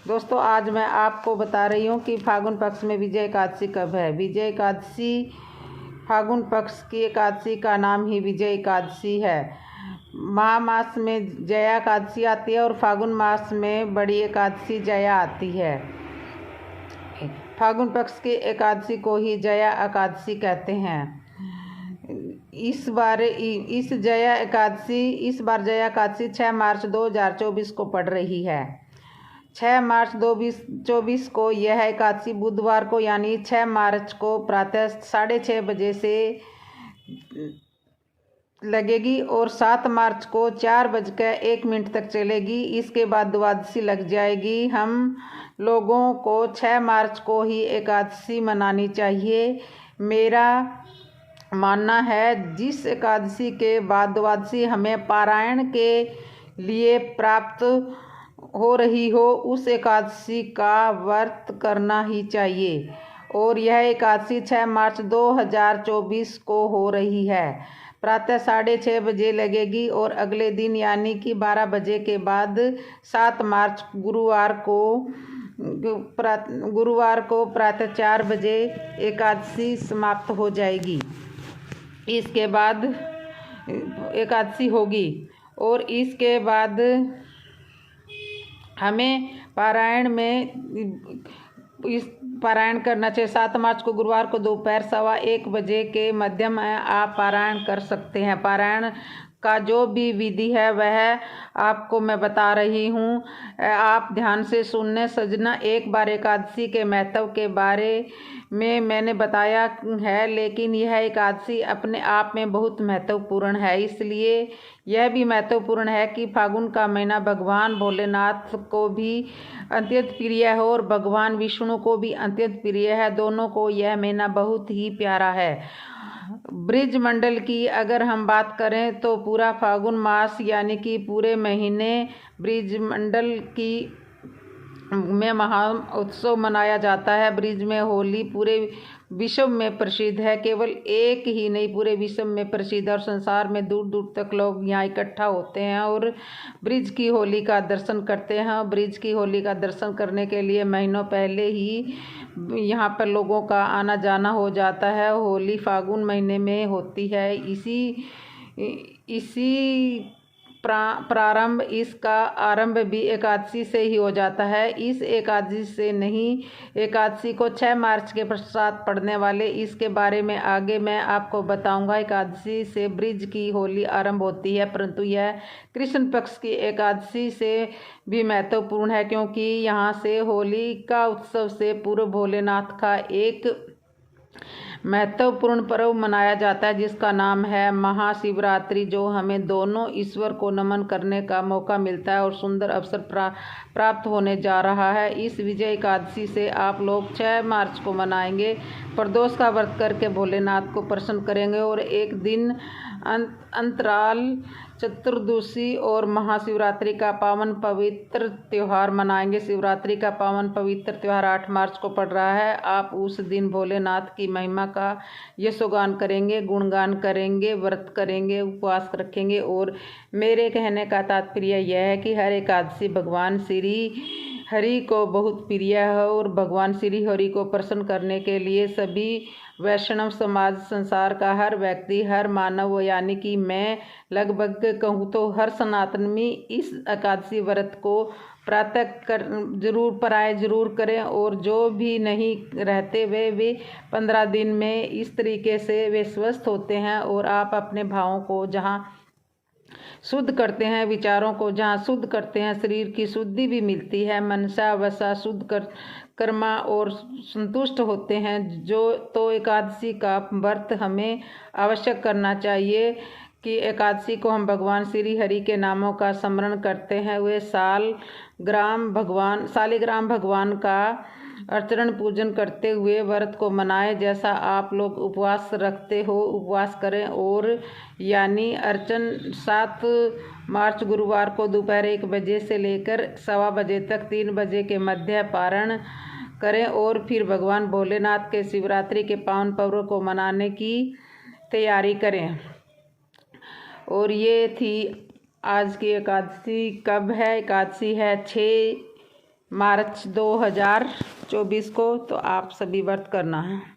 दोस्तों आज मैं आपको बता रही हूँ कि फागुन पक्ष में विजय एकादशी कब है। विजय एकादशी फागुन पक्ष की एकादशी का नाम ही विजय एकादशी है। माह मास में जया एकादशी आती है और फागुन मास में बड़ी एकादशी जया आती है। फागुन पक्ष की एकादशी को ही जया एकादशी कहते हैं। इस बार जया एकादशी 6 मार्च 2024 को पड़ रही है। 6 मार्च 2024 को यह एकादशी बुधवार को यानी 6 मार्च को प्रातः 6:30 बजे से लगेगी और 7 मार्च को 4:01 तक चलेगी। इसके बाद द्वादशी लग जाएगी। हम लोगों को 6 मार्च को ही एकादशी मनानी चाहिए। मेरा मानना है जिस एकादशी के बाद द्वादशी हमें पारायण के लिए प्राप्त हो रही हो उस एकादशी का व्रत करना ही चाहिए। और यह एकादशी 6 मार्च 2024 को हो रही है। प्रातः 6:30 बजे लगेगी और अगले दिन यानी कि 12 बजे के बाद 7 मार्च गुरुवार को प्रातः 4 बजे एकादशी समाप्त हो जाएगी। इसके बाद एकादशी होगी और इसके बाद हमें पारायण करना चाहिए। 7 मार्च को गुरुवार को दोपहर 1:15 बजे के मध्य में आप पारायण कर सकते हैं। पारायण का जो भी विधि है वह आपको मैं बता रही हूँ, आप ध्यान से सुनने सजना। एक बार एकादशी के महत्व के बारे में मैंने बताया है, लेकिन यह एकादशी अपने आप में बहुत महत्वपूर्ण है। इसलिए यह भी महत्वपूर्ण है कि फागुन का महीना भगवान भोलेनाथ को भी अत्यंत प्रिय है और भगवान विष्णु को भी अत्यंत प्रिय है। दोनों को यह महीना बहुत ही प्यारा है। ब्रिज मंडल की अगर हम बात करें तो पूरा फागुन मास यानी कि पूरे महीने ब्रिज मंडल में महा उत्सव मनाया जाता है। ब्रिज में होली पूरे विश्व में प्रसिद्ध है। केवल एक ही नहीं, पूरे विश्व में प्रसिद्ध और संसार में दूर दूर तक लोग यहाँ इकट्ठा होते हैं और ब्रिज की होली का दर्शन करते हैं। ब्रिज की होली का दर्शन करने के लिए महीनों पहले ही यहाँ पर लोगों का आना जाना हो जाता है। होली फागुन महीने में होती है। इसी प्रारंभ इसका आरंभ भी एकादशी से ही हो जाता है। इस एकादशी से नहीं, एकादशी को 6 मार्च के पश्चात पड़ने वाले इसके बारे में आगे मैं आपको बताऊंगा। एकादशी से ब्रिज की होली आरंभ होती है, परंतु यह कृष्ण पक्ष की एकादशी से भी महत्वपूर्ण है, क्योंकि यहाँ से होली का उत्सव से पूर्व भोलेनाथ का एक महत्वपूर्ण पर्व मनाया जाता है जिसका नाम है महाशिवरात्रि, जो हमें दोनों ईश्वर को नमन करने का मौका मिलता है और सुंदर अवसर प्राप्त होने जा रहा है। इस विजय एकादशी से आप लोग 6 मार्च को मनाएंगे, प्रदोष का व्रत करके भोलेनाथ को प्रसन्न करेंगे और एक दिन अंतराल चतुर्दशी और महाशिवरात्रि का पावन पवित्र त्यौहार मनाएंगे। शिवरात्रि का पावन पवित्र त्यौहार 8 मार्च को पड़ रहा है। आप उस दिन भोलेनाथ की महिमा का यशोगान करेंगे, गुणगान करेंगे, व्रत करेंगे, उपवास रखेंगे। और मेरे कहने का तात्पर्य यह है कि हर एकादशी भगवान श्री हरि को बहुत प्रिय है और भगवान श्री हरि को प्रसन्न करने के लिए सभी वैष्णव समाज, संसार का हर व्यक्ति, हर मानव यानी कि मैं लगभग कहूँ तो हर सनातनी इस एकादशी व्रत को प्रातः जरूर करें। और जो भी नहीं रहते वे 15 दिन में इस तरीके से वे स्वस्थ होते हैं। और आप अपने भावों को जहाँ शुद्ध करते हैं, विचारों को जहाँ शुद्ध करते हैं, शरीर की शुद्धि भी मिलती है, मनसा वसा शुद्ध कर्मा और संतुष्ट होते हैं। तो एकादशी का व्रत हमें आवश्यक करना चाहिए कि एकादशी को हम भगवान श्री हरि के नामों का स्मरण करते हैं। वे शालिग्राम भगवान का अर्चन पूजन करते हुए व्रत को मनाएं। जैसा आप लोग उपवास रखते हो उपवास करें। और यानी अर्चन 7 मार्च गुरुवार को दोपहर 1 बजे से लेकर 1:15 बजे तक 3 बजे के मध्य पारण करें और फिर भगवान भोलेनाथ के शिवरात्रि के पावन पर्व को मनाने की तैयारी करें। और ये थी आज की एकादशी। कब है एकादशी? है 6 मार्च 2024 को। तो आप सभी व्रत करना है।